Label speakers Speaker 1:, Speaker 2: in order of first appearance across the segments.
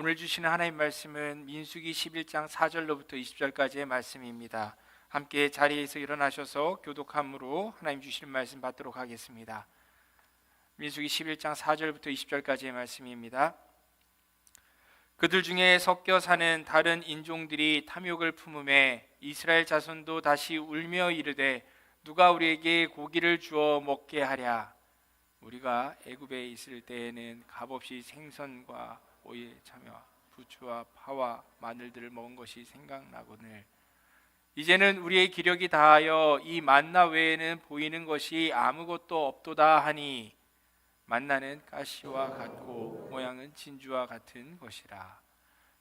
Speaker 1: 오늘 주시는 하나님 말씀은 민수기 11장 4절로부터 20절까지의 말씀입니다. 함께 자리에서 일어나셔서 교독함으로 하나님 주시는 말씀 받도록 하겠습니다. 민수기 11장 4절부터 20절까지의 말씀입니다. 그들 중에 섞여 사는 다른 인종들이 탐욕을 품음에 이스라엘 자손도 다시 울며 이르되 누가 우리에게 고기를 주어 먹게 하랴. 우리가 애굽에 있을 때에는 값없이 생선과 오이에 참외와 부추와 파와 마늘들을 먹은 것이 생각나거늘 이제는 우리의 기력이 다하여 이 만나 외에는 보이는 것이 아무것도 없도다 하니 만나는 가시와 같고 모양은 진주와 같은 것이라.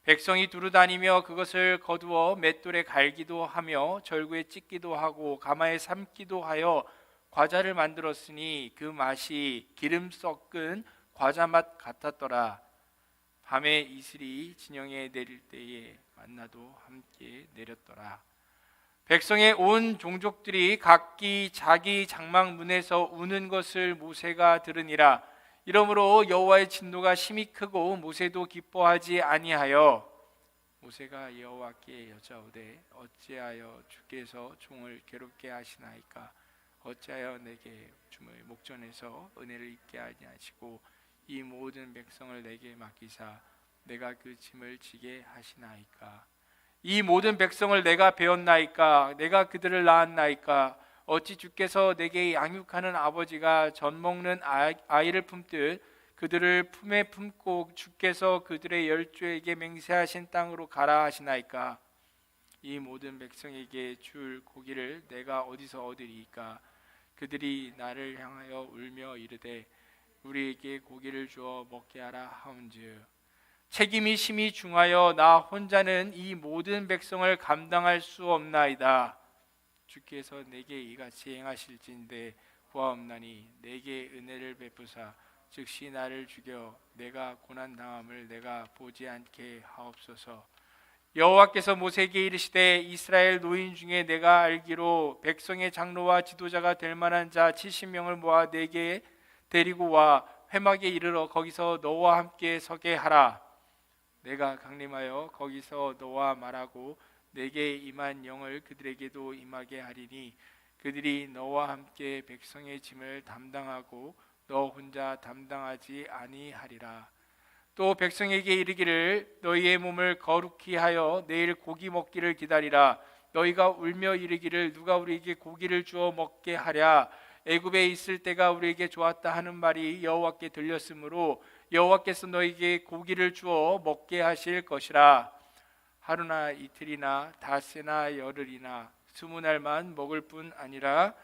Speaker 1: 백성이 두루 다니며 그것을 거두어 맷돌에 갈기도 하며 절구에 찢기도 하고 가마에 삶기도 하여 과자를 만들었으니 그 맛이 기름 섞은 과자 맛 같았더라. 밤에 이슬이 진영에 내릴 때에 만나도 함께 내렸더라. 백성의 온 종족들이 각기 자기 장막 문에서 우는 것을 모세가 들으니라. 이러므로 여호와의 진노가 심히 크고 모세도 기뻐하지 아니하여 모세가 여호와께 여짜오되 어찌하여 주께서 종을 괴롭게 하시나이까. 어찌하여 내게 주의 목전에서 은혜를 입게 아니하시고 이 모든 백성을 내게 맡기사 내가 그 짐을 지게 하시나이까. 이 모든 백성을 내가 배웠나이까. 내가 그들을 낳았나이까. 어찌 주께서 내게 양육하는 아버지가 젖 먹는 아이를 품듯 그들을 품에 품고 주께서 그들의 열조에게 맹세하신 땅으로 가라 하시나이까. 이 모든 백성에게 줄 고기를 내가 어디서 얻으리이까. 그들이 나를 향하여 울며 이르되 우리에게 고기를 주어 먹게 하라 하온즉 책임이 심히 중하여 나 혼자는 이 모든 백성을 감당할 수 없나이다. 주께서 내게 이같이 행하실진대 구하옵나니 내게 은혜를 베푸사 즉시 나를 죽여 내가 고난 당함을 내가 보지 않게 하옵소서. 여호와께서 모세에게 이르시되 이스라엘 노인 중에 내가 알기로 백성의 장로와 지도자가 될 만한 자 70명을 모아 내게 데리고 와 회막에 이르러 거기서 너와 함께 서게 하라. 내가 강림하여 거기서 너와 말하고 내게 임한 영을 그들에게도 임하게 하리니 그들이 너와 함께 백성의 짐을 담당하고 너 혼자 담당하지 아니하리라. 또 백성에게 이르기를 너희의 몸을 거룩히 하여 내일 고기 먹기를 기다리라. 너희가 울며 이르기를 누가 우리에게 고기를 주어 먹게 하랴. 애굽에 있을 때가 우리에게 좋았다 하는 말이 여호와께 들렸으므로 여호와께서 너희에게 고기를 주어 먹게 하실 것이라. 하루나 이틀이나 닷새나 열흘이나 20날만 먹을 뿐 아니라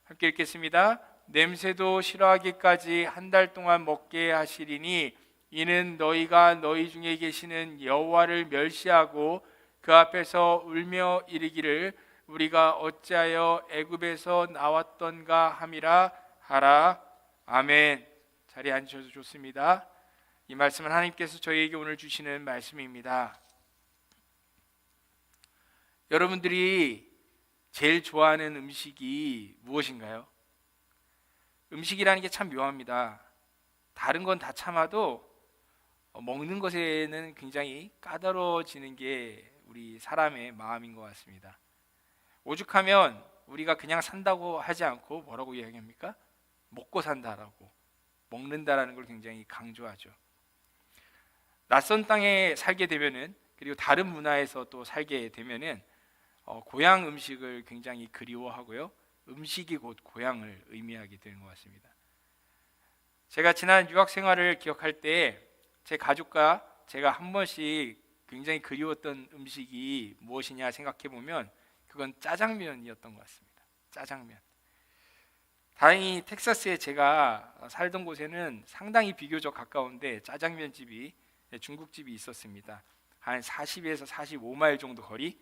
Speaker 1: 함께 읽겠습니다. 냄새도 싫어하기까지 한 달 동안 먹게 하시리니 이는 너희가 너희 중에 계시는 여호와를 멸시하고 그 앞에서 울며 이르기를 우리가 어찌하여 애굽에서 나왔던가 함이라 하라. 아멘. 자리에 앉으셔도 좋습니다. 이 말씀은 하나님께서 저희에게 오늘 주시는 말씀입니다. 여러분들이 제일 좋아하는 음식이 무엇인가요? 음식이라는 게 참 묘합니다. 다른 건 다 참아도 먹는 것에는 굉장히 까다로워지는 게 우리 사람의 마음인 것 같습니다. 오죽하면 우리가 그냥 산다고 하지 않고 뭐라고 이야기합니까? 먹고 산다라고, 먹는다라는 걸 굉장히 강조하죠. 낯선 땅에 살게 되면은, 그리고 다른 문화에서 또 살게 되면은 고향 음식을 굉장히 그리워하고요. 음식이 곧 고향을 의미하게 되는 것 같습니다. 제가 지난 유학 생활을 기억할 때 제 가족과 제가 한 번씩 굉장히 그리웠던 음식이 무엇이냐 생각해 보면 그건 짜장면이었던 것 같습니다. 짜장면. 다행히 텍사스에 제가 살던 곳에는 상당히 비교적 가까운데 짜장면 집이, 중국집이 있었습니다. 한 40에서 45마일 정도 거리.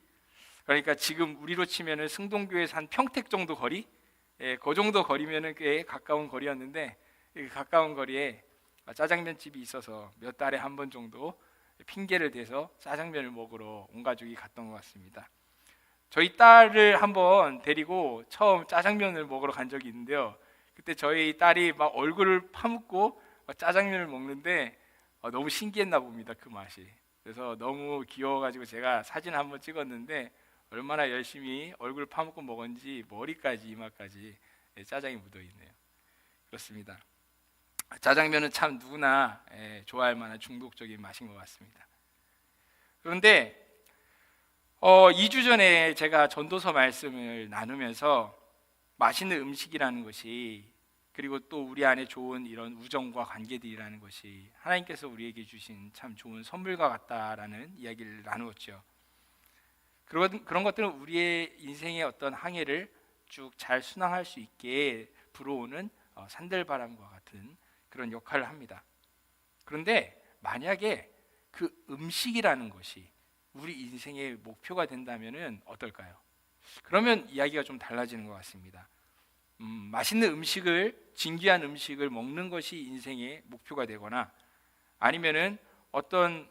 Speaker 1: 그러니까 지금 우리로 치면은 승동교에서 한 평택 정도 거리, 그 정도 거리면은 꽤 가까운 거리였는데 그 가까운 거리에 짜장면 집이 있어서 몇 달에 한 번 정도 핑계를 대서 짜장면을 먹으러 온 가족이 갔던 것 같습니다. 저희 딸을 한번 데리고 처음 짜장면을 먹으러 간 적이 있는데요. 그때 저희 딸이 막 얼굴을 파묻고 짜장면을 먹는데 너무 신기했나 봅니다. 그 맛이. 그래서 너무 귀여워가지고 제가 사진 한번 찍었는데 얼마나 열심히 얼굴 파묻고 먹었는지 머리까지 이마까지 짜장이 묻어 있네요. 그렇습니다. 짜장면은 참 누구나 좋아할 만한 중독적인 맛인 것 같습니다. 그런데 2주 전에 제가 전도서 말씀을 나누면서 맛있는 음식이라는 것이, 그리고 또 우리 안에 좋은 이런 우정과 관계들이라는 것이 하나님께서 우리에게 주신 참 좋은 선물과 같다라는 이야기를 나누었죠. 그런 것들은 우리의 인생의 어떤 항해를 쭉 잘 순항할 수 있게 불어오는 산들바람과 같은 그런 역할을 합니다. 그런데 만약에 그 음식이라는 것이 우리 인생의 목표가 된다면 어떨까요? 그러면 이야기가 좀 달라지는 것 같습니다. 맛있는 음식을, 진귀한 음식을 먹는 것이 인생의 목표가 되거나, 아니면은 어떤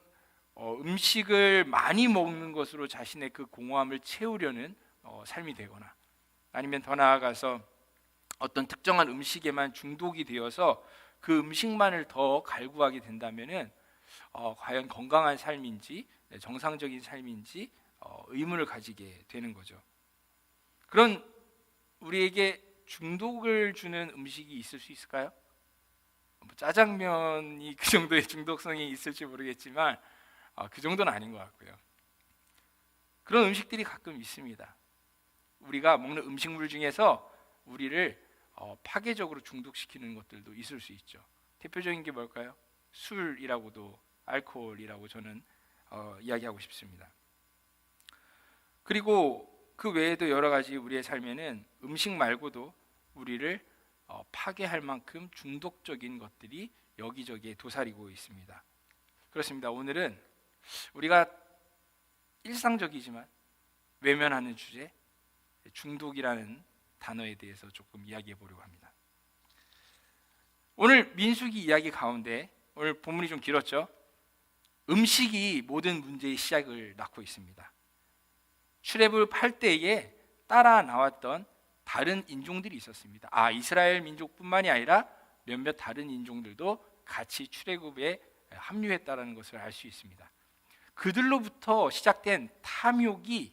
Speaker 1: 음식을 많이 먹는 것으로 자신의 그 공허함을 채우려는 삶이 되거나, 아니면 더 나아가서 어떤 특정한 음식에만 중독이 되어서 그 음식만을 더 갈구하게 된다면은 과연 건강한 삶인지 정상적인 삶인지 의문을 가지게 되는 거죠. 그런 우리에게 중독을 주는 음식이 있을 수 있을까요? 짜장면이 그 정도의 중독성이 있을지 모르겠지만 그 정도는 아닌 것 같고요. 그런 음식들이 가끔 있습니다. 우리가 먹는 음식물 중에서 우리를 파괴적으로 중독시키는 것들도 있을 수 있죠. 대표적인 게 뭘까요? 술이라고도, 알코올이라고 저는 이야기하고 싶습니다. 그리고 그 외에도 여러 가지 우리의 삶에는 음식 말고도 우리를 파괴할 만큼 중독적인 것들이 여기저기에 도사리고 있습니다. 그렇습니다. 오늘은 우리가 일상적이지만 외면하는 주제, 중독이라는 단어에 대해서 조금 이야기해 보려고 합니다. 오늘 민수기 이야기 가운데, 오늘 본문이 좀 길었죠? 음식이 모든 문제의 시작을 낳고 있습니다. 출애굽을 팔 때에 따라 나왔던 다른 인종들이 있었습니다. 이스라엘 민족뿐만이 아니라 몇몇 다른 인종들도 같이 출애굽에 합류했다는 것을 알 수 있습니다. 그들로부터 시작된 탐욕이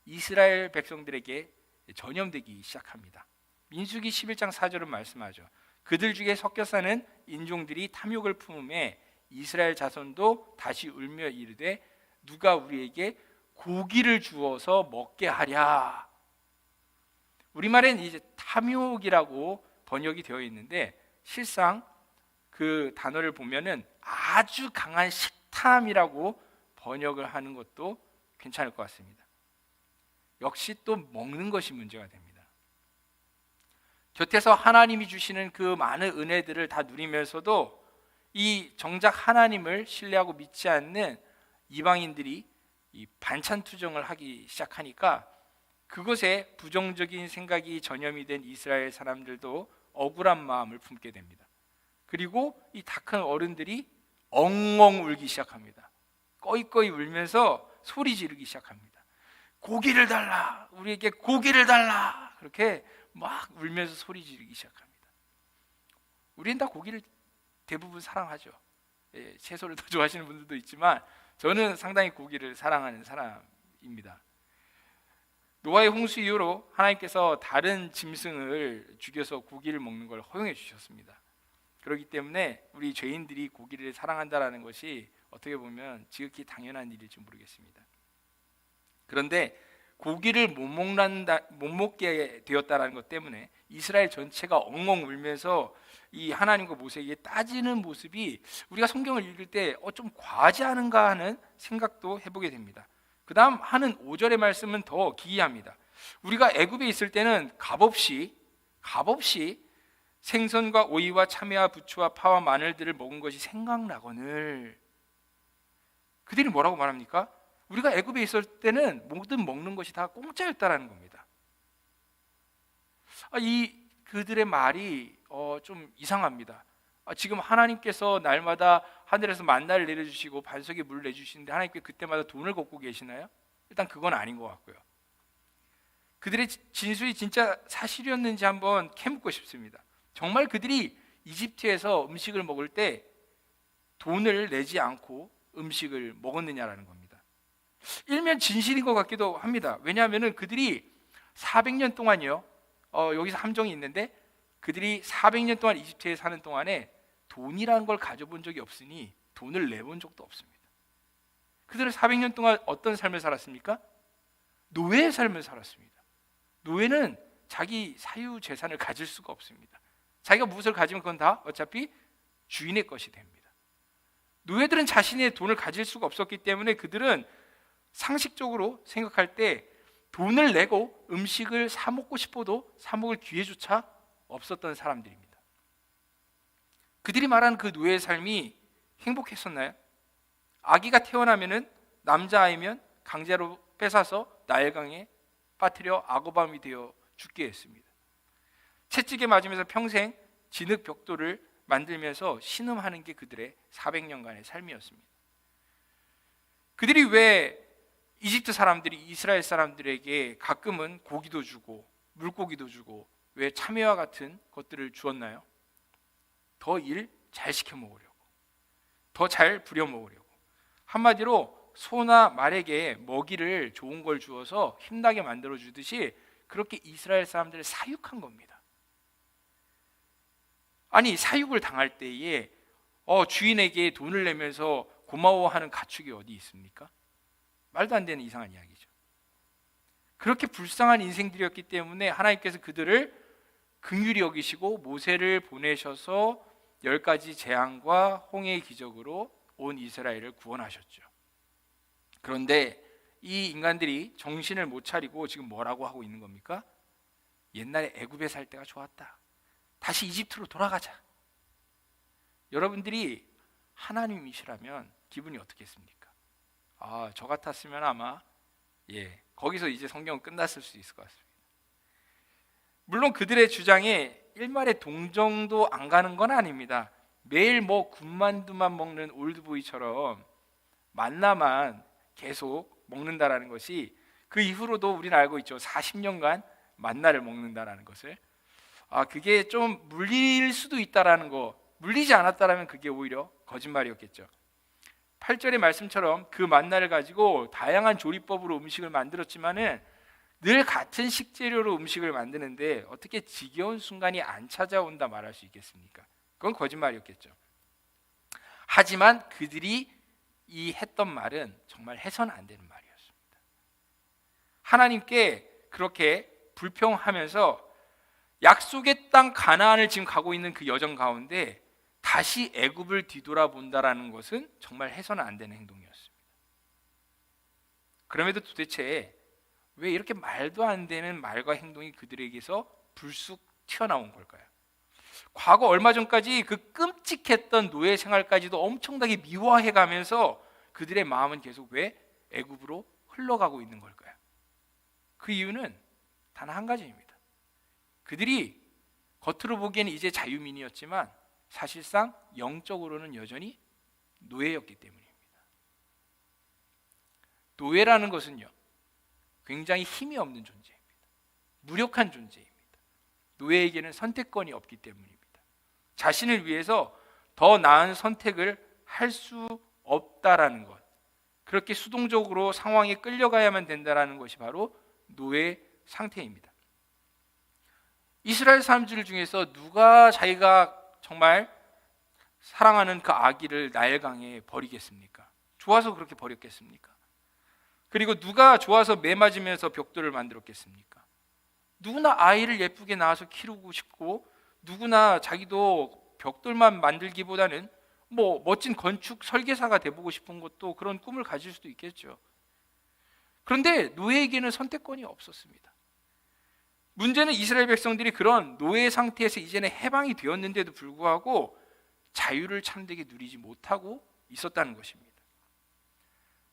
Speaker 1: 이스라엘 백성들에게 전염되기 시작합니다. 민수기 11장 4절은 말씀하죠. 그들 중에 섞여 사는 인종들이 탐욕을 품음에 이스라엘 자손도 다시 울며 이르되 누가 우리에게 고기를 주어서 먹게 하랴. 우리말엔 이제 탐욕이라고 번역이 되어 있는데, 실상 그 단어를 보면은 아주 강한 식탐이라고 번역을 하는 것도 괜찮을 것 같습니다. 역시 또 먹는 것이 문제가 됩니다. 곁에서 하나님이 주시는 그 많은 은혜들을 다 누리면서도 이 정작 하나님을 신뢰하고 믿지 않는 이방인들이 이 반찬 투정을 하기 시작하니까 그것에 부정적인 생각이 전염이 된 이스라엘 사람들도 억울한 마음을 품게 됩니다. 그리고 이 다 큰 어른들이 엉엉 울기 시작합니다. 꺼이꺼이 울면서 소리 지르기 시작합니다. 고기를 달라, 우리에게 고기를 달라, 그렇게 막 울면서 소리 지르기 시작합니다. 우리는 다 고기를 대부분 사랑하죠. 채소를 더 좋아하시는 분들도 있지만 저는 상당히 고기를 사랑하는 사람입니다. 노아의 홍수 이후로 하나님께서 다른 짐승을 죽여서 고기를 먹는 걸 허용해 주셨습니다. 그렇기 때문에 우리 죄인들이 고기를 사랑한다라는 것이 어떻게 보면 지극히 당연한 일일지 모르겠습니다. 그런데 고기를 못 먹게 되었다는 것 때문에 이스라엘 전체가 엉엉 울면서 이 하나님과 모세에게 따지는 모습이 우리가 성경을 읽을 때 좀 과하지 않은가 하는 생각도 해보게 됩니다. 그 다음 하는 5절의 말씀은 더 기이합니다. 우리가 애굽에 있을 때는 값없이 생선과 오이와 참외와 부추와 파와 마늘들을 먹은 것이 생각나거늘. 그들이 뭐라고 말합니까? 우리가 애굽에 있을 때는 모든 먹는 것이 다 공짜였다라는 겁니다. 그들의 말이 좀 이상합니다. 지금 하나님께서 날마다 하늘에서 만나를 내려주시고 반석에 물을 내주시는데 하나님께 그때마다 돈을 걷고 계시나요? 일단 그건 아닌 것 같고요. 그들의 진술이 진짜 사실이었는지 한번 캐묻고 싶습니다. 정말 그들이 이집트에서 음식을 먹을 때 돈을 내지 않고 음식을 먹었느냐라는 겁니다. 일면 진실인 것 같기도 합니다. 왜냐하면 그들이 400년 동안요, 여기서 함정이 있는데 그들이 400년 동안 이집트에 사는 동안에 돈이라는 걸 가져본 적이 없으니 돈을 내본 적도 없습니다. 그들은 400년 동안 어떤 삶을 살았습니까? 노예의 삶을 살았습니다. 노예는 자기 사유 재산을 가질 수가 없습니다. 자기가 무엇을 가지면 그건 다 어차피 주인의 것이 됩니다. 노예들은 자신의 돈을 가질 수가 없었기 때문에 그들은 상식적으로 생각할 때 돈을 내고 음식을 사 먹고 싶어도 사 먹을 기회조차 없었던 사람들입니다. 그들이 말하는 그 노예의 삶이 행복했었나요? 아기가 태어나면은 남자아이면 강제로 뺏어서 나일강에 빠뜨려 악어밤이 되어 죽게 했습니다. 채찍에 맞으면서 평생 진흙 벽돌을 만들면서 신음하는 게 그들의 400년간의 삶이었습니다. 그들이 왜 이집트 사람들이 이스라엘 사람들에게 가끔은 고기도 주고 물고기도 주고 왜 참외와 같은 것들을 주었나요? 더 일 잘 시켜 먹으려고, 더 잘 부려 먹으려고. 한마디로 소나 말에게 먹이를 좋은 걸 주어서 힘나게 만들어 주듯이 그렇게 이스라엘 사람들을 사육한 겁니다. 아니, 사육을 당할 때에 주인에게 돈을 내면서 고마워하는 가축이 어디 있습니까? 말도 안 되는 이상한 이야기죠. 그렇게 불쌍한 인생들이었기 때문에 하나님께서 그들을 긍휼히 여기시고 모세를 보내셔서 10가지 재앙과 홍해의 기적으로 온 이스라엘을 구원하셨죠. 그런데 이 인간들이 정신을 못 차리고 지금 뭐라고 하고 있는 겁니까? 옛날에 애굽에 살 때가 좋았다. 다시 이집트로 돌아가자. 여러분들이 하나님이시라면 기분이 어떻겠습니까? 저 같았으면 아마 거기서 이제 성경은 끝났을 수 있을 것 같습니다. 물론 그들의 주장에 일말의 동정도 안 가는 건 아닙니다. 매일 군만두만 먹는 올드보이처럼 만나만 계속 먹는다라는 것이, 그 이후로도 우리는 알고 있죠. 40년간 만나를 먹는다라는 것을. 그게 좀 물릴 수도 있다라는 거, 물리지 않았다라면 그게 오히려 거짓말이었겠죠. 8절의 말씀처럼 그 만나를 가지고 다양한 조리법으로 음식을 만들었지만은 늘 같은 식재료로 음식을 만드는데 어떻게 지겨운 순간이 안 찾아온다 말할 수 있겠습니까? 그건 거짓말이었겠죠. 하지만 그들이 했던 말은 정말 해서는 안 되는 말이었습니다. 하나님께 그렇게 불평하면서 약속의 땅 가나안을 지금 가고 있는 그 여정 가운데 다시 애굽을 뒤돌아본다라는 것은 정말 해서는 안 되는 행동이었습니다. 그럼에도 도대체 왜 이렇게 말도 안 되는 말과 행동이 그들에게서 불쑥 튀어나온 걸까요? 과거 얼마 전까지 그 끔찍했던 노예 생활까지도 엄청나게 미화해가면서 그들의 마음은 계속 왜 애굽으로 흘러가고 있는 걸까요? 그 이유는 단 한 가지입니다. 그들이 겉으로 보기에는 이제 자유민이었지만 사실상 영적으로는 여전히 노예였기 때문입니다. 노예라는 것은요, 굉장히 힘이 없는 존재입니다. 무력한 존재입니다. 노예에게는 선택권이 없기 때문입니다. 자신을 위해서 더 나은 선택을 할 수 없다라는 것, 그렇게 수동적으로 상황에 끌려가야만 된다라는 것이 바로 노예 상태입니다. 이스라엘 사람들 중에서 누가 자기가 정말 사랑하는 그 아기를 나일강에 버리겠습니까? 좋아서 그렇게 버렸겠습니까? 그리고 누가 좋아서 매 맞으면서 벽돌을 만들었겠습니까? 누구나 아이를 예쁘게 낳아서 키우고 싶고, 누구나 자기도 벽돌만 만들기보다는 멋진 건축 설계사가 돼보고 싶은 것도, 그런 꿈을 가질 수도 있겠죠. 그런데 노예에게는 선택권이 없었습니다. 문제는 이스라엘 백성들이 그런 노예 상태에서 이제는 해방이 되었는데도 불구하고 자유를 참되게 누리지 못하고 있었다는 것입니다.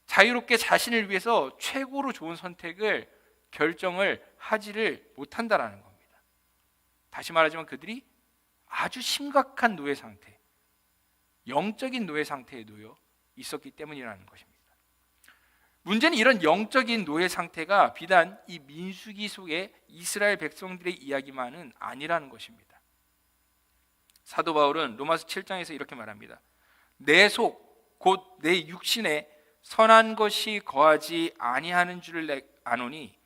Speaker 1: 자유롭게 자신을 위해서 최고로 좋은 선택을 결정을 하지를 못한다라는 겁니다. 다시 말하자면 그들이 아주 심각한 노예 상태, 영적인 노예 상태에 놓여 있었기 때문이라는 것입니다. 문제는 이런 영적인 노예 상태가 비단 이 민수기 속에 이스라엘 백성들의 이야기만은 아니라는 것입니다. 사도 바울은 로마서 7장에서 이렇게 말합니다. 내 속, 곧 내 육신에 선한 것이 거하지 아니하는 줄을 아노니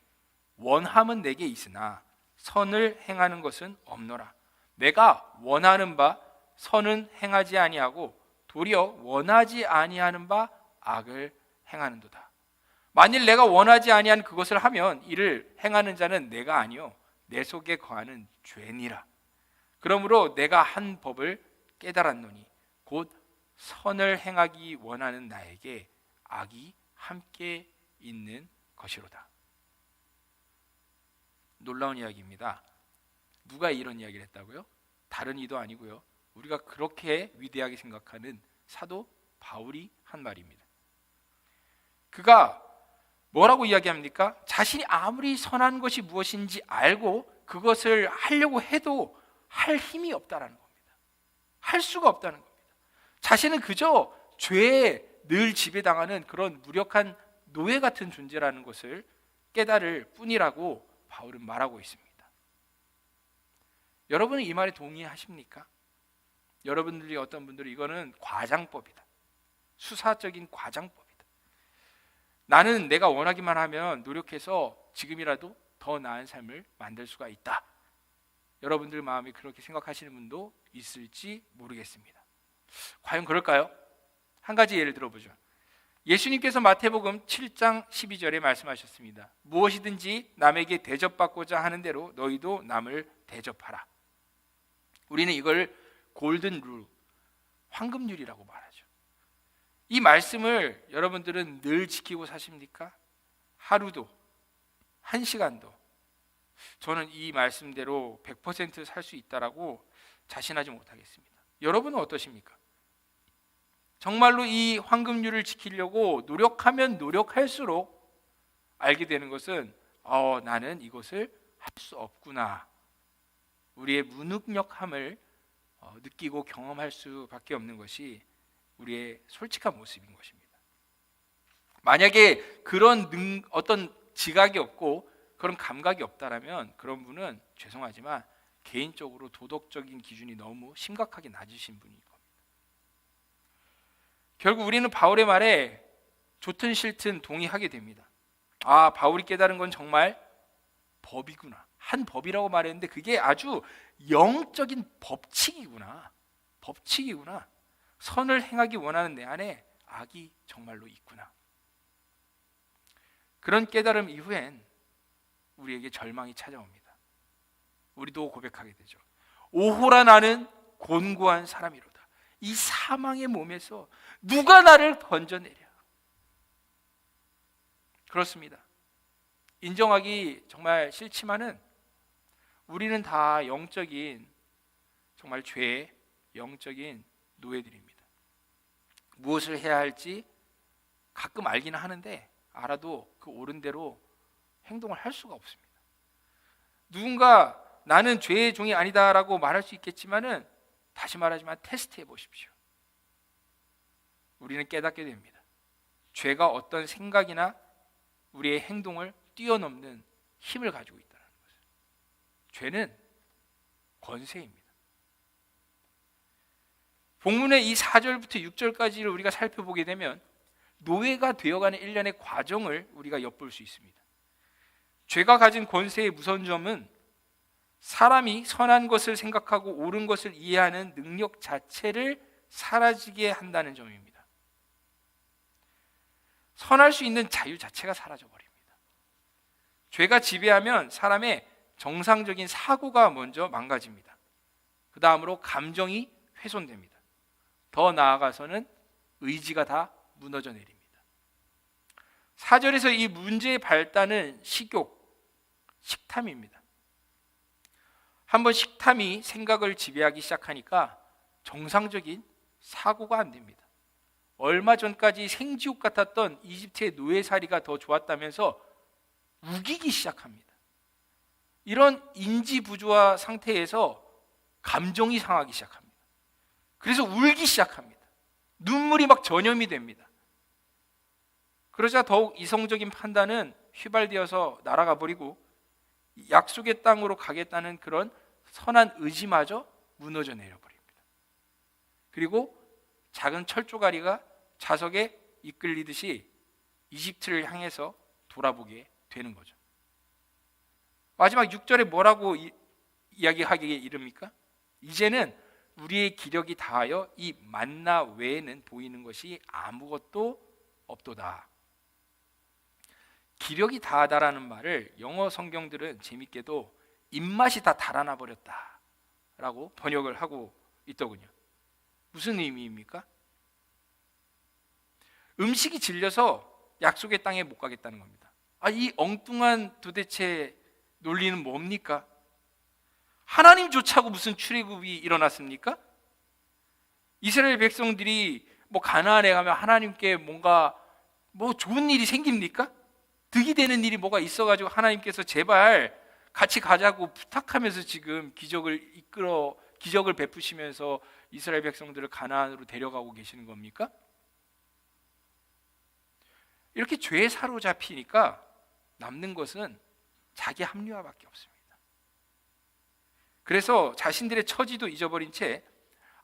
Speaker 1: 원함은 내게 있으나 선을 행하는 것은 없노라. 내가 원하는 바 선은 행하지 아니하고 도리어 원하지 아니하는 바 악을 행하는도다. 만일 내가 원하지 아니한 그것을 하면 이를 행하는 자는 내가 아니요 내 속에 거하는 죄니라. 그러므로 내가 한 법을 깨달았노니 곧 선을 행하기 원하는 나에게 악이 함께 있는 것이로다. 놀라운 이야기입니다. 누가 이런 이야기를 했다고요? 다른 이도 아니고요, 우리가 그렇게 위대하게 생각하는 사도 바울이 한 말입니다. 그가 뭐라고 이야기합니까? 자신이 아무리 선한 것이 무엇인지 알고 그것을 하려고 해도 할 힘이 없다라는 겁니다. 할 수가 없다는 겁니다. 자신은 그저 죄에 늘 지배당하는 그런 무력한 노예 같은 존재라는 것을 깨달을 뿐이라고 바울은 말하고 있습니다. 여러분은 이 말에 동의하십니까? 여러분들이 어떤 분들이 이거는 과장법이다, 수사적인 과장법이다, 나는 내가 원하기만 하면 노력해서 지금이라도 더 나은 삶을 만들 수가 있다, 여러분들 마음에 그렇게 생각하시는 분도 있을지 모르겠습니다. 과연 그럴까요? 한 가지 예를 들어보죠. 예수님께서 마태복음 7장 12절에 말씀하셨습니다. 무엇이든지 남에게 대접받고자 하는 대로 너희도 남을 대접하라. 우리는 이걸 골든 룰, 황금률이라고 말하죠. 이 말씀을 여러분들은 늘 지키고 사십니까? 하루도, 한 시간도 저는 이 말씀대로 100% 살 수 있다라고 자신하지 못하겠습니다. 여러분은 어떠십니까? 정말로 이 황금률을 지키려고 노력하면 노력할수록 알게 되는 것은 나는 이것을 할 수 없구나, 우리의 무능력함을 느끼고 경험할 수밖에 없는 것이 우리의 솔직한 모습인 것입니다. 만약에 그런 어떤 지각이 없고 그런 감각이 없다라면 그런 분은 죄송하지만 개인적으로 도덕적인 기준이 너무 심각하게 낮으신 분일 겁니다. 결국 우리는 바울의 말에 좋든 싫든 동의하게 됩니다. 바울이 깨달은 건 정말 법이구나, 한 법이라고 말했는데 그게 아주 영적인 법칙이구나, 법칙이구나. 선을 행하기 원하는 내 안에 악이 정말로 있구나. 그런 깨달음 이후엔 우리에게 절망이 찾아옵니다. 우리도 고백하게 되죠. 오호라 나는 곤고한 사람이로다. 이 사망의 몸에서 누가 나를 건져내랴. 그렇습니다. 인정하기 정말 싫지만은 우리는 다 영적인 정말 죄의 영적인 노예들입니다. 무엇을 해야 할지 가끔 알기는 하는데 알아도 그 옳은 대로 행동을 할 수가 없습니다. 누군가 나는 죄의 종이 아니다라고 말할 수 있겠지만은 다시 말하지만 테스트해 보십시오. 우리는 깨닫게 됩니다. 죄가 어떤 생각이나 우리의 행동을 뛰어넘는 힘을 가지고 있다는 것을. 죄는 권세입니다. 본문의 이 4절부터 6절까지를 우리가 살펴보게 되면 노예가 되어가는 일련의 과정을 우리가 엿볼 수 있습니다. 죄가 가진 권세의 무서운 점은 사람이 선한 것을 생각하고 옳은 것을 이해하는 능력 자체를 사라지게 한다는 점입니다. 선할 수 있는 자유 자체가 사라져버립니다. 죄가 지배하면 사람의 정상적인 사고가 먼저 망가집니다. 그 다음으로 감정이 훼손됩니다. 더 나아가서는 의지가 다 무너져 내립니다. 4절에서 이 문제의 발단은 식욕, 식탐입니다. 한번 식탐이 생각을 지배하기 시작하니까 정상적인 사고가 안 됩니다. 얼마 전까지 생지옥 같았던 이집트의 노예살이가 더 좋았다면서 우기기 시작합니다. 이런 인지부조화 상태에서 감정이 상하기 시작합니다. 그래서 울기 시작합니다. 눈물이 막 전염이 됩니다. 그러자 더욱 이성적인 판단은 휘발되어서 날아가 버리고 약속의 땅으로 가겠다는 그런 선한 의지마저 무너져 내려버립니다. 그리고 작은 철조가리가 자석에 이끌리듯이 이집트를 향해서 돌아보게 되는 거죠. 마지막 6절에 뭐라고 이야기하기에 이릅니까? 이제는 우리의 기력이 다하여 이 만나 외에는 보이는 것이 아무것도 없도다. 기력이 다하다라는 말을 영어 성경들은 재밌게도 입맛이 다 달아나 버렸다 라고 번역을 하고 있더군요. 무슨 의미입니까? 음식이 질려서 약속의 땅에 못 가겠다는 겁니다. 이 엉뚱한 도대체 논리는 뭡니까? 하나님조차고 무슨 출애굽이 일어났습니까? 이스라엘 백성들이 가나안에 가면 하나님께 뭔가 좋은 일이 생깁니까? 득이 되는 일이 뭐가 있어가지고 하나님께서 제발 같이 가자고 부탁하면서 지금 기적을 베푸시면서 이스라엘 백성들을 가나안으로 데려가고 계시는 겁니까? 이렇게 죄에 사로잡히니까 남는 것은 자기 합리화밖에 없습니다. 그래서 자신들의 처지도 잊어버린 채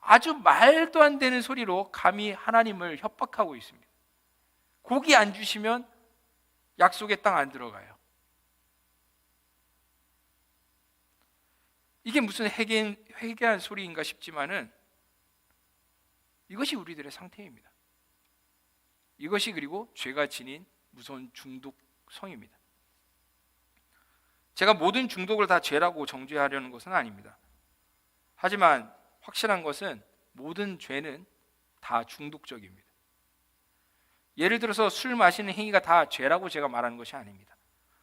Speaker 1: 아주 말도 안 되는 소리로 감히 하나님을 협박하고 있습니다. 고기 안 주시면 약속의 땅 안 들어가요. 이게 무슨 회개한 소리인가 싶지만은 이것이 우리들의 상태입니다. 이것이 그리고 죄가 지닌 무서운 중독성입니다. 제가 모든 중독을 다 죄라고 정죄하려는 것은 아닙니다. 하지만 확실한 것은 모든 죄는 다 중독적입니다. 예를 들어서 술 마시는 행위가 다 죄라고 제가 말하는 것이 아닙니다.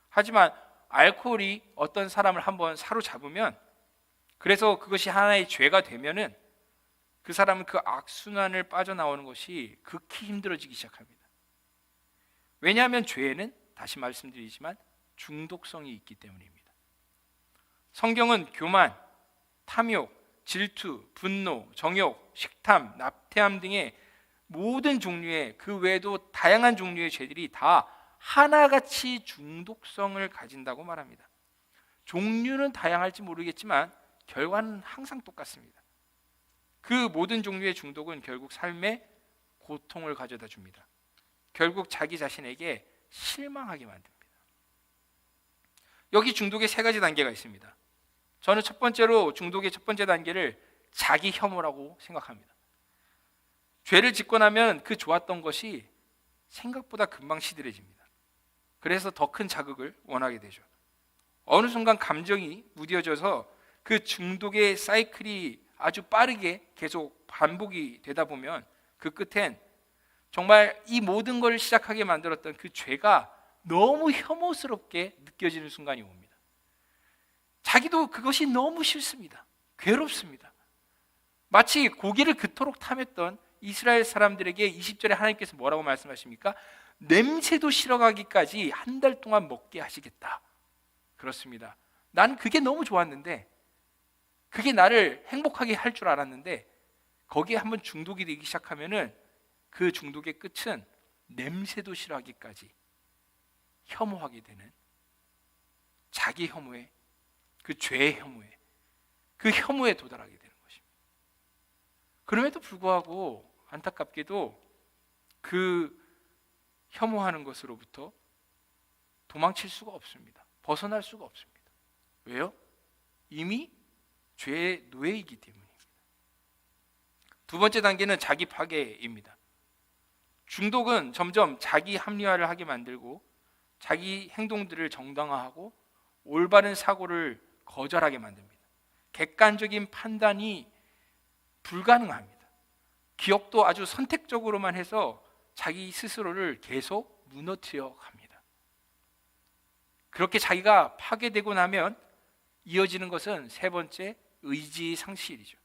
Speaker 1: 하지만 알코올이 어떤 사람을 한번 사로잡으면, 그래서 그것이 하나의 죄가 되면은 그 사람은 그 악순환을 빠져나오는 것이 극히 힘들어지기 시작합니다. 왜냐하면 죄에는, 다시 말씀드리지만, 중독성이 있기 때문입니다. 성경은 교만, 탐욕, 질투, 분노, 정욕, 식탐, 낙태함 등의 모든 종류의, 그 외에도 다양한 종류의 죄들이 다 하나같이 중독성을 가진다고 말합니다. 종류는 다양할지 모르겠지만 결과는 항상 똑같습니다. 그 모든 종류의 중독은 결국 삶에 고통을 가져다 줍니다. 결국 자기 자신에게 실망하게 만듭니다. 여기 중독의 3가지 단계가 있습니다. 저는 첫 번째로 중독의 첫 번째 단계를 자기 혐오라고 생각합니다. 죄를 짓고 나면 그 좋았던 것이 생각보다 금방 시들해집니다. 그래서 더 큰 자극을 원하게 되죠. 어느 순간 감정이 무뎌져서 그 중독의 사이클이 아주 빠르게 계속 반복이 되다 보면 그 끝엔 정말 이 모든 걸 시작하게 만들었던 그 죄가 너무 혐오스럽게 느껴지는 순간이 옵니다. 자기도 그것이 너무 싫습니다. 괴롭습니다. 마치 고기를 그토록 탐했던 이스라엘 사람들에게 20절에 하나님께서 뭐라고 말씀하십니까? 냄새도 싫어가기까지 한 달 동안 먹게 하시겠다. 그렇습니다. 난 그게 너무 좋았는데, 그게 나를 행복하게 할 줄 알았는데, 거기에 한번 중독이 되기 시작하면은 그 중독의 끝은 냄새도 싫어하기까지 혐오하게 되는, 자기 혐오에, 그 죄의 혐오에, 그 혐오에 도달하게 되는 것입니다. 그럼에도 불구하고 안타깝게도 그 혐오하는 것으로부터 도망칠 수가 없습니다. 벗어날 수가 없습니다. 왜요? 이미 죄의 노예이기 때문입니다. 두 번째 단계는 자기 파괴입니다. 중독은 점점 자기 합리화를 하게 만들고 자기 행동들을 정당화하고 올바른 사고를 거절하게 만듭니다. 객관적인 판단이 불가능합니다. 기억도 아주 선택적으로만 해서 자기 스스로를 계속 무너뜨려 갑니다. 그렇게 자기가 파괴되고 나면 이어지는 것은 3번째, 의지 상실이죠.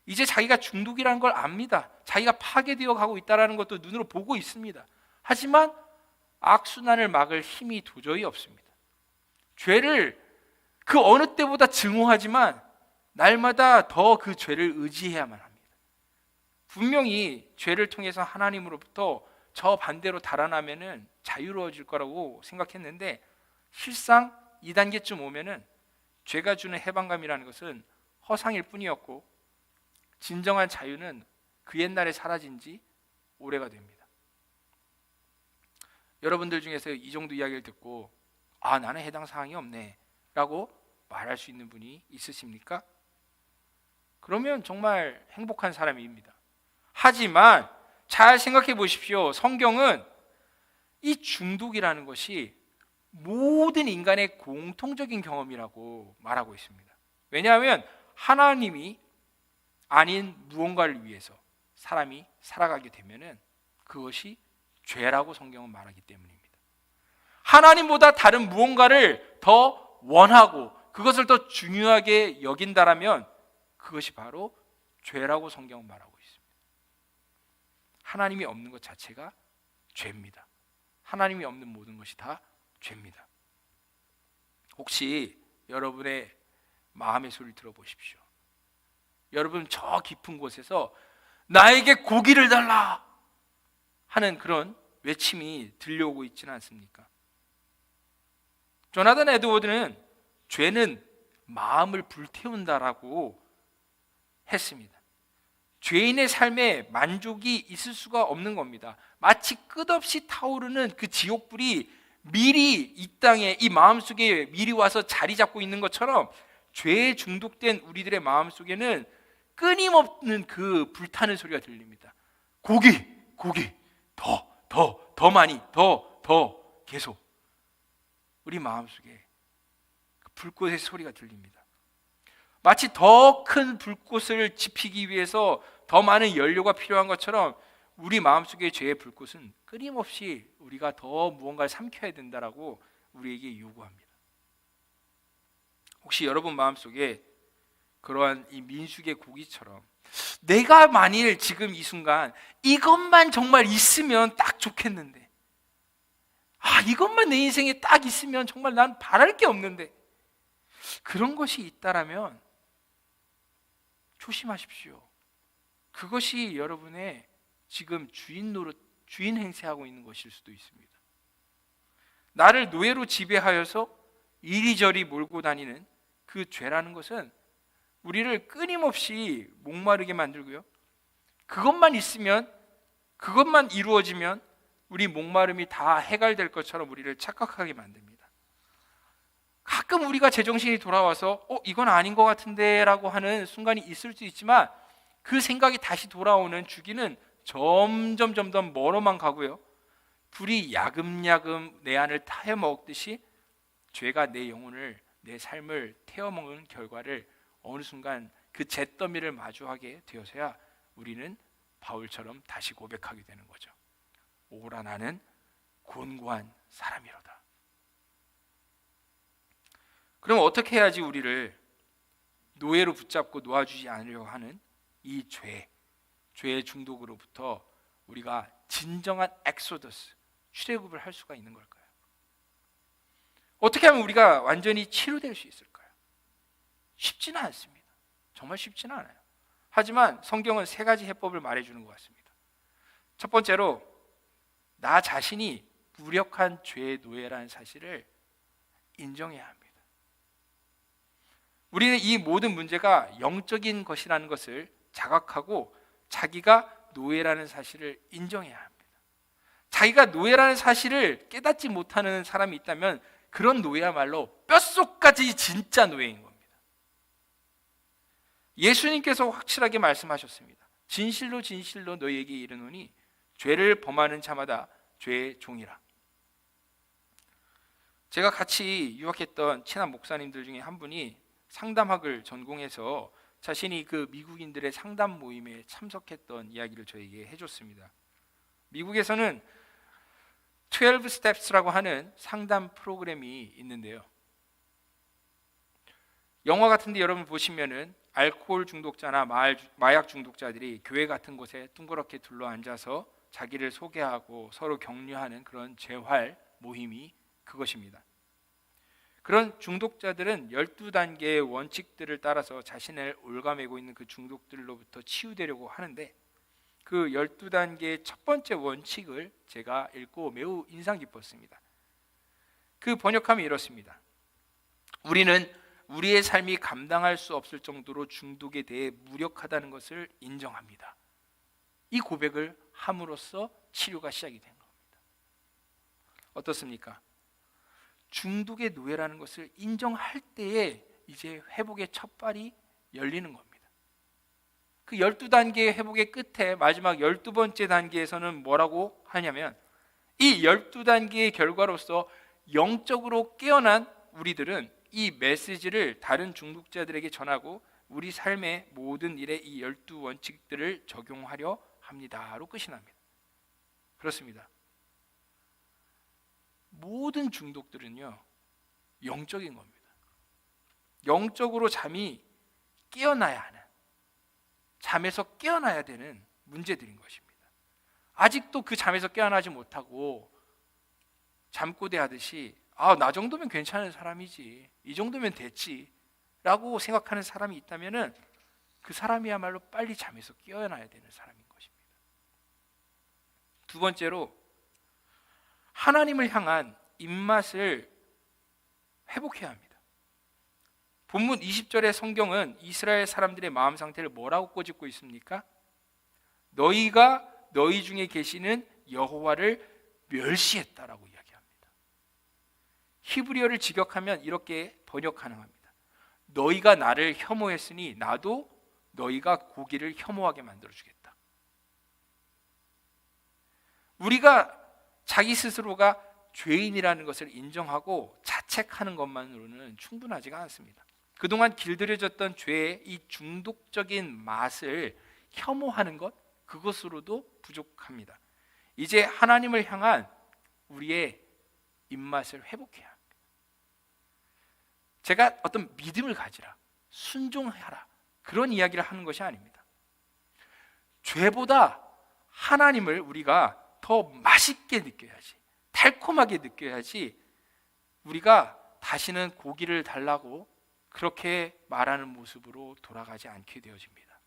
Speaker 1: 이제 자기가 중독이라는 걸 압니다. 자기가 파괴되어 가고 있다는 것도 눈으로 보고 있습니다. 하지만 악순환을 막을 힘이 도저히 없습니다. 죄를 그 어느 때보다 증오하지만 날마다 더 그 죄를 의지해야만 합니다. 분명히 죄를 통해서 하나님으로부터 저 반대로 달아나면은 자유로워질 거라고 생각했는데, 실상 2단계쯤 오면은 죄가 주는 해방감이라는 것은 허상일 뿐이었고, 진정한 자유는 그 옛날에 사라진 지 오래가 됩니다. 여러분들 중에서 이 정도 이야기를 듣고 나는 해당 사항이 없네 라고 말할 수 있는 분이 있으십니까? 그러면 정말 행복한 사람입니다. 하지만 잘 생각해 보십시오. 성경은 이 중독이라는 것이 모든 인간의 공통적인 경험이라고 말하고 있습니다. 왜냐하면 하나님이 아닌 무언가를 위해서 사람이 살아가게 되면은 그것이 죄라고 성경은 말하기 때문입니다. 하나님보다 다른 무언가를 더 원하고 그것을 더 중요하게 여긴다라면 그것이 바로 죄라고 성경은 말하고 있습니다. 하나님이 없는 것 자체가 죄입니다. 하나님이 없는 모든 것이 다 죄입니다. 혹시 여러분의 마음의 소리를 들어보십시오. 여러분 저 깊은 곳에서 나에게 고기를 달라 하는 그런 외침이 들려오고 있지는 않습니까? 조나단 에드워드는 죄는 마음을 불태운다라고 했습니다. 죄인의 삶에 만족이 있을 수가 없는 겁니다. 마치 끝없이 타오르는 그 지옥불이 미리 이 땅에 이 마음속에 미리 와서 자리 잡고 있는 것처럼 죄에 중독된 우리들의 마음속에는 끊임없는 그 불타는 소리가 들립니다. 고기 더 많이 더 계속 우리 마음속에 그 불꽃의 소리가 들립니다. 마치 더 큰 불꽃을 지피기 위해서 더 많은 연료가 필요한 것처럼 우리 마음속의 죄의 불꽃은 끊임없이 우리가 더 무언가를 삼켜야 된다라고 우리에게 요구합니다. 혹시 여러분 마음속에 그러한 이 민수기의 고기처럼 내가 만일 지금 이 순간 이것만 정말 있으면 딱 좋겠는데 이것만 내 인생에 딱 있으면 정말 난 바랄 게 없는데 그런 것이 있다라면 조심하십시오. 그것이 여러분의 지금 주인 행세하고 있는 것일 수도 있습니다. 나를 노예로 지배하여서 이리저리 몰고 다니는 그 죄라는 것은 우리를 끊임없이 목마르게 만들고요. 그것만 있으면, 그것만 이루어지면 우리 목마름이 다 해결될 것처럼 우리를 착각하게 만듭니다. 가끔 우리가 제정신이 돌아와서 이건 아닌 것 같은데 라고 하는 순간이 있을 수 있지만 그 생각이 다시 돌아오는 주기는 점점 멀어만 가고요. 불이 야금야금 내 안을 타여먹듯이 죄가 내 영혼을, 내 삶을 태워먹는 결과를 어느 순간 그 잿더미를 마주하게 되어서야 우리는 바울처럼 다시 고백하게 되는 거죠. 오라 나는 곤고한 사람이로다. 그럼 어떻게 해야지 우리를 노예로 붙잡고 놓아주지 않으려고 하는 이 죄의 중독으로부터 우리가 진정한 엑소더스, 출애굽을 할 수가 있는 걸까요? 어떻게 하면 우리가 완전히 치료될 수 있을까요? 쉽지는 않습니다. 정말 쉽지는 않아요. 하지만 성경은 세 가지 해법을 말해주는 것 같습니다. 첫 번째로 나 자신이 무력한 죄의 노예라는 사실을 인정해야 합니다. 우리는 이 모든 문제가 영적인 것이라는 것을 자각하고 자기가 노예라는 사실을 인정해야 합니다. 자기가 노예라는 사실을 깨닫지 못하는 사람이 있다면 그런 노예야말로 뼛속까지 진짜 노예인 겁니다. 예수님께서 확실하게 말씀하셨습니다. 진실로 진실로 너희에게 이르노니 죄를 범하는 자마다 죄의 종이라. 제가 같이 유학했던 친한 목사님들 중에 한 분이 상담학을 전공해서 자신이 그 미국인들의 상담 모임에 참석했던 이야기를 저에게 해줬습니다. 미국에서는 12 Steps라고 하는 상담 프로그램이 있는데요. 영화 같은 데 여러분 보시면은 알코올 중독자나 마약 중독자들이 교회 같은 곳에 둥그렇게 둘러앉아서 자기를 소개하고 서로 격려하는 그런 재활 모임이 그것입니다. 그런 중독자들은 12단계의 원칙들을 따라서 자신을 올가매고 있는 그 중독들로부터 치유되려고 하는데 그 12단계의 첫 번째 원칙을 제가 읽고 매우 인상 깊었습니다. 그 번역함이 이렇습니다. 우리는 우리의 삶이 감당할 수 없을 정도로 중독에 대해 무력하다는 것을 인정합니다. 이 고백을 함으로써 치료가 시작이 된 겁니다. 어떻습니까? 중독의 노예라는 것을 인정할 때에 이제 회복의 첫 발이 열리는 겁니다. 그 12단계의 회복의 끝에 마지막 12번째 단계에서는 뭐라고 하냐면, 이 12단계의 결과로서 영적으로 깨어난 우리들은 이 메시지를 다른 중독자들에게 전하고 우리 삶의 모든 일에 이 12원칙들을 적용하려 합니다로 끝이 납니다. 그렇습니다. 모든 중독들은요, 영적인 겁니다. 영적으로 잠이 깨어나야 하는, 잠에서 깨어나야 되는 문제들인 것입니다. 아직도 그 잠에서 깨어나지 못하고 잠꼬대 하듯이 나 정도면 괜찮은 사람이지, 이 정도면 됐지 라고 생각하는 사람이 있다면 그 사람이야말로 빨리 잠에서 깨어나야 되는 사람인 것입니다. 두 번째로, 하나님을 향한 입맛을 회복해야 합니다. 본문 20절의 성경은 이스라엘 사람들의 마음 상태를 뭐라고 꼬집고 있습니까? 너희가 너희 중에 계시는 여호와를 멸시했다라고 이야기합니다. 히브리어를 직역하면 이렇게 번역 가능합니다. 너희가 나를 혐오했으니 나도 너희가 고기를 혐오하게 만들어주겠다. 우리가 자기 스스로가 죄인이라는 것을 인정하고 자책하는 것만으로는 충분하지가 않습니다. 그동안 길들여졌던 죄의 이 중독적인 맛을 혐오하는 것, 그것으로도 부족합니다. 이제 하나님을 향한 우리의 입맛을 회복해야 합니다. 제가 어떤 믿음을 가지라, 순종하라, 그런 이야기를 하는 것이 아닙니다. 죄보다 하나님을 우리가 더 맛있게 느껴야지, 달콤하게 느껴야지 우리가 다시는 고기를 달라고 그렇게 말하는 모습으로 돌아가지 않게 되어집니다.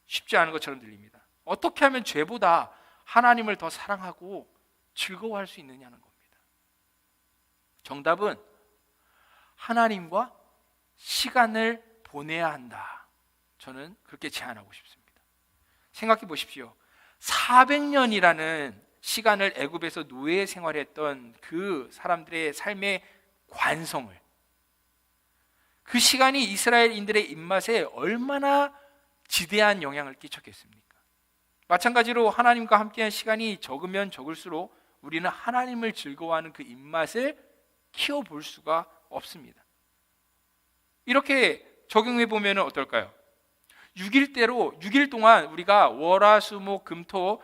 Speaker 1: 쉽지 않은 것처럼 들립니다. 어떻게 하면 죄보다 하나님을 더 사랑하고 즐거워할 수 있느냐는 겁니다. 정답은 하나님과 시간을 보내야 한다. 저는 그렇게 제안하고 싶습니다. 생각해 보십시오. 400년이라는 시간을 애굽에서 노예 생활했던 그 사람들의 삶의 관성을, 그 시간이 이스라엘인들의 입맛에 얼마나 지대한 영향을 끼쳤겠습니까? 마찬가지로 하나님과 함께한 시간이 적으면 적을수록 우리는 하나님을 즐거워하는 그 입맛을 키워볼 수가 없습니다. 이렇게 적용해 보면 어떨까요? 6일대로 6일 동안 우리가 월화수목금토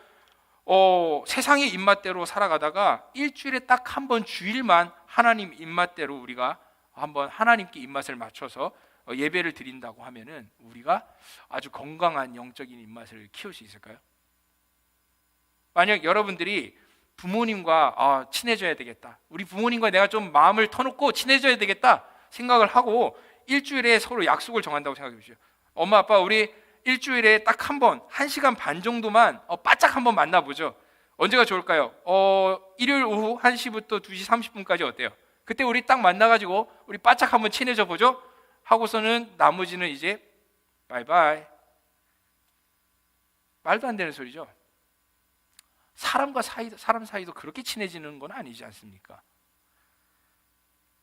Speaker 1: 세상의 입맛대로 살아가다가 일주일에 딱 한 번 주일만 하나님 입맛대로 우리가 한번 하나님께 입맛을 맞춰서 예배를 드린다고 하면은 우리가 아주 건강한 영적인 입맛을 키울 수 있을까요? 만약 여러분들이 부모님과 친해져야 되겠다, 우리 부모님과 내가 좀 마음을 터놓고 친해져야 되겠다 생각을 하고 일주일에 서로 약속을 정한다고 생각해 보십시오. 엄마 아빠 우리 일주일에 딱 한 번, 1시간 반 정도만 바짝 한번 만나보죠. 언제가 좋을까요? 일요일 오후 1시부터 2시 30분까지 어때요? 그때 우리 딱 만나가지고 우리 바짝 한번 친해져 보죠. 하고서는 나머지는 이제 바이바이. 말도 안 되는 소리죠. 사람 사이도 그렇게 친해지는 건 아니지 않습니까?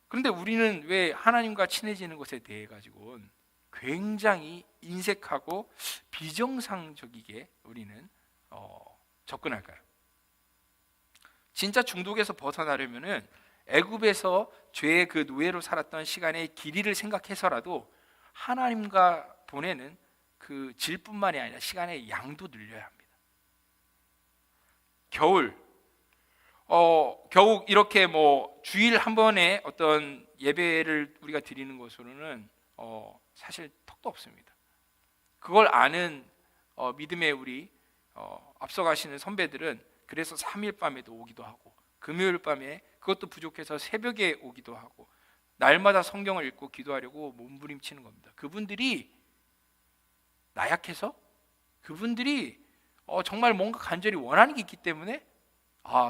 Speaker 1: 그런데 우리는 왜 하나님과 친해지는 것에 대해 가지고는 굉장히 인색하고 비정상적이게 우리는 접근할까요? 진짜 중독에서 벗어나려면은 애굽에서 죄의 그 노예로 살았던 시간의 길이를 생각해서라도 하나님과 보내는 그 질뿐만이 아니라 시간의 양도 늘려야 합니다. 겨울 이렇게 주일 한 번에 어떤 예배를 우리가 드리는 것으로는 사실 턱도 없습니다. 그걸 아는 믿음의 우리 앞서가시는 선배들은 그래서 3일 밤에도 오기도 하고 금요일 밤에 그것도 부족해서 새벽에 오기도 하고 날마다 성경을 읽고 기도하려고 몸부림치는 겁니다. 그분들이 나약해서? 그분들이 정말 뭔가 간절히 원하는 게 있기 때문에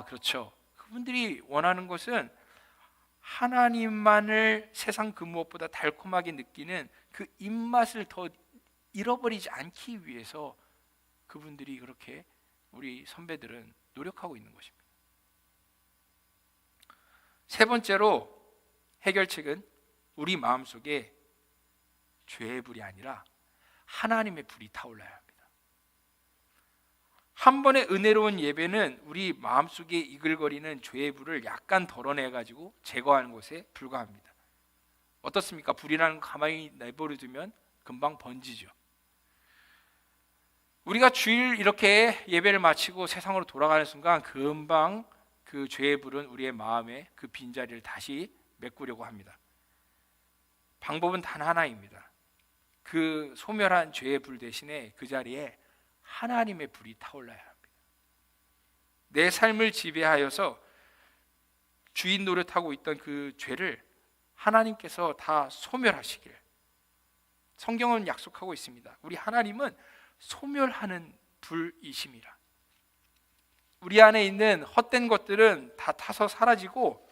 Speaker 1: 그렇죠. 그분들이 원하는 것은 하나님만을 세상 그 무엇보다 달콤하게 느끼는 그 입맛을 더 잃어버리지 않기 위해서 그분들이 그렇게 우리 선배들은 노력하고 있는 것입니다. 세 번째로 해결책은 우리 마음속에 죄의 불이 아니라 하나님의 불이 타올라야 합니다. 한 번의 은혜로운 예배는 우리 마음속에 이글거리는 죄의 불을 약간 덜어내가지고 제거하는 것에 불과합니다. 어떻습니까? 불이라는 거 가만히 내버려 두면 금방 번지죠. 우리가 주일 이렇게 예배를 마치고 세상으로 돌아가는 순간 금방 그 죄의 불은 우리의 마음에 그 빈자리를 다시 메꾸려고 합니다. 방법은 단 하나입니다. 그 소멸한 죄의 불 대신에 그 자리에 하나님의 불이 타올라야 합니다. 내 삶을 지배하여서 주인 노릇하고 있던 그 죄를 하나님께서 다 소멸하시길 성경은 약속하고 있습니다. 우리 하나님은 소멸하는 불이심이라. 우리 안에 있는 헛된 것들은 다 타서 사라지고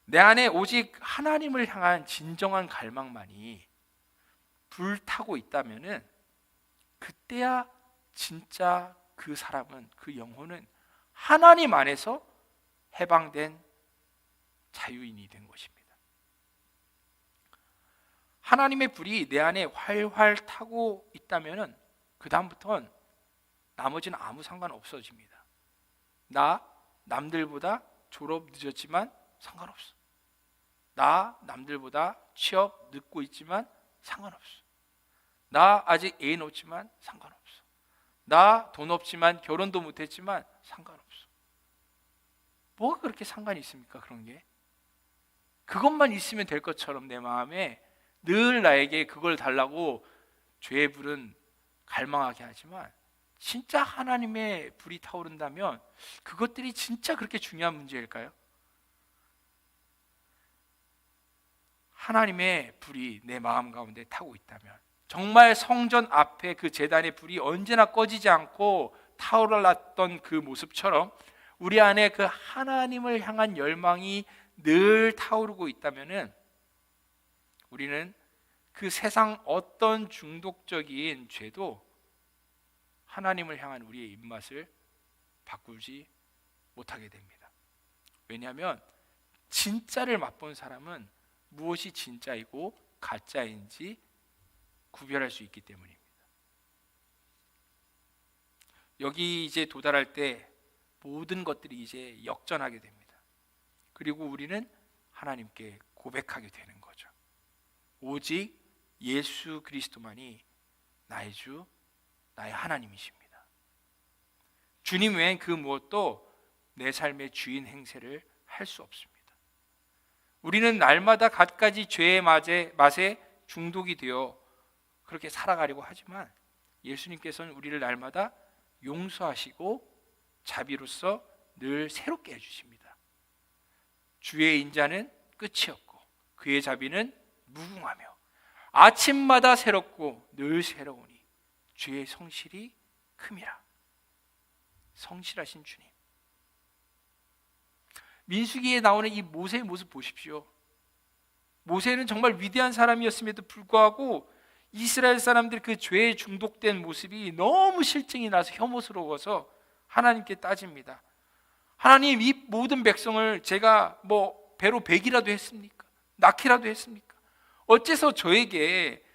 Speaker 1: 내 안에 오직 하나님을 향한 진정한 갈망만이 불타고 있다면은 그때야 진짜 그 사람은, 그 영혼은 하나님 안에서 해방된 자유인이 된 것입니다. 하나님의 불이 내 안에 활활 타고 있다면은 그 다음부터는 나머지는 아무 상관 없어집니다. 나 남들보다 졸업 늦었지만 상관없어. 나 남들보다 취업 늦고 있지만 상관없어. 나 아직 애인 없지만 상관없어. 나 돈 없지만 결혼도 못했지만 상관없어. 뭐가 그렇게 상관이 있습니까? 그런 게 그것만 있으면 될 것처럼 내 마음에 늘 나에게 그걸 달라고 죄의 불은 갈망하게 하지만 진짜 하나님의 불이 타오른다면 그것들이 진짜 그렇게 중요한 문제일까요? 하나님의 불이 내 마음 가운데 타고 있다면 정말 성전 앞에 그 제단의 불이 언제나 꺼지지 않고 타올랐던 그 모습처럼 우리 안에 그 하나님을 향한 열망이 늘 타오르고 있다면은 우리는 그 세상 어떤 중독적인 죄도 하나님을 향한 우리의 입맛을 바꾸지 못하게 됩니다. 왜냐하면 진짜를 맛본 사람은 무엇이 진짜이고 가짜인지 구별할 수 있기 때문입니다. 여기 이제 도달할 때 모든 것들이 이제 역전하게 됩니다. 그리고 우리는 하나님께 고백하게 되는 거죠. 오직 예수 그리스도만이 나의 주, 나의 하나님이십니다. 주님 외엔 그 무엇도 내 삶의 주인 행세를 할 수 없습니다. 우리는 날마다 갖가지 죄의 맛에 중독이 되어 그렇게 살아가려고 하지만 예수님께서는 우리를 날마다 용서하시고 자비로서 늘 새롭게 해주십니다. 주의 인자는 끝이 없고 그의 자비는 무궁하며 아침마다 새롭고 늘 새로우니 주의 성실이 큼이라. 성실하신 주님. 민수기에 나오는 이 모세의 모습 보십시오. 모세는 정말 위대한 사람이었음에도 불구하고 이스라엘 사람들이 그 죄에 중독된 모습이 너무 실증이 나서 혐오스러워서 하나님께 따집니다. 하나님, 이 모든 백성을 제가 뭐 배로 배기라도 했습니까? 낳기라도 했습니까? 어째서 저에게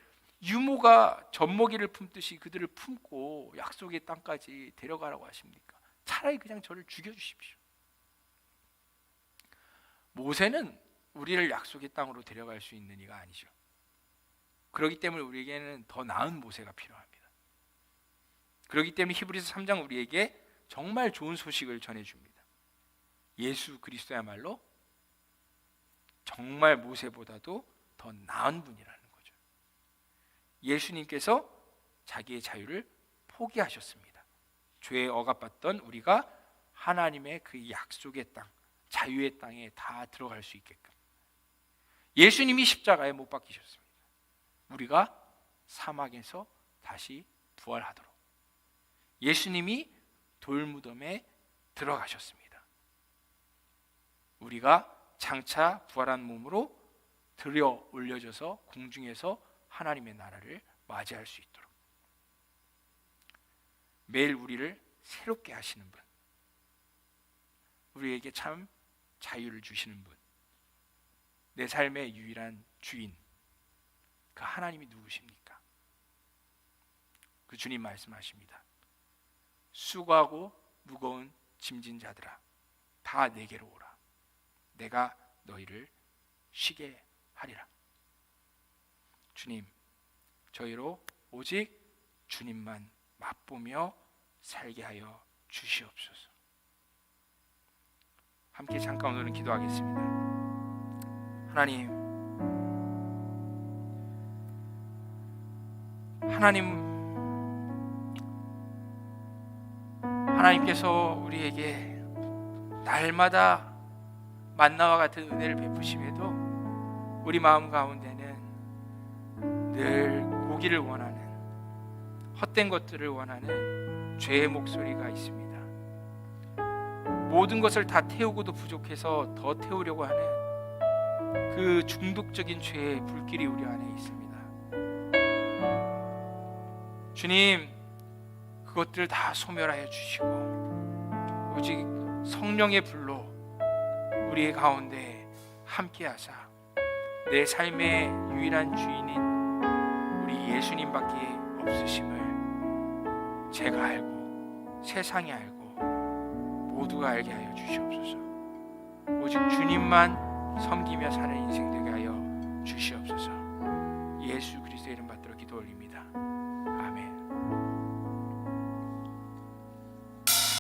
Speaker 1: 유모가 젖먹이를 품듯이 그들을 품고 약속의 땅까지 데려가라고 하십니까? 차라리 그냥 저를 죽여주십시오. 모세는 우리를 약속의 땅으로 데려갈 수 있는 이가 아니죠. 그렇기 때문에 우리에게는 더 나은 모세가 필요합니다. 그렇기 때문에 히브리서 3장 우리에게 정말 좋은 소식을 전해줍니다. 예수 그리스도야말로 정말 모세보다도 더 나은 분이라는 거죠. 예수님께서 자기의 자유를 포기하셨습니다. 죄에 억압받던 우리가 하나님의 그 약속의 땅, 자유의 땅에 다 들어갈 수 있게끔 예수님이 십자가에 못 박히셨습니다. 우리가 사막에서 다시 부활하도록 예수님이 돌무덤에 들어가셨습니다. 우리가 장차 부활한 몸으로 들여 올려져서 공중에서 하나님의 나라를 맞이할 수 있도록 매일 우리를 새롭게 하시는 분, 우리에게 참 자유를 주시는 분, 내 삶의 유일한 주인, 그 하나님이 누구십니까? 그 주님 말씀하십니다. 수고하고 무거운 짐진 자들아, 다 내게로 오라. 내가 너희를 쉬게 하리라. 주님, 저희로 오직 주님만 맛보며 살게 하여 주시옵소서. 함께 잠깐 오늘은 기도하겠습니다. 하나님께서 우리에게 날마다 만나와 같은 은혜를 베푸심에도 우리 마음 가운데는 늘 고기를 원하는, 헛된 것들을 원하는 죄의 목소리가 있습니다. 모든 것을 다 태우고도 부족해서 더 태우려고 하는 그 중독적인 죄의 불길이 우리 안에 있습니다. 주님, 그것들을 다 소멸하여 주시고 오직 성령의 불로 우리의 가운데 함께하사 내 삶의 유일한 주인인 우리 예수님밖에 없으심을 제가 알고 세상이 알고 모두가 알게 하여 주시옵소서. 오직 주님만 섬기며 사는 인생 되게 하여 주시옵소서. 예수 그리스도의 이름 받들어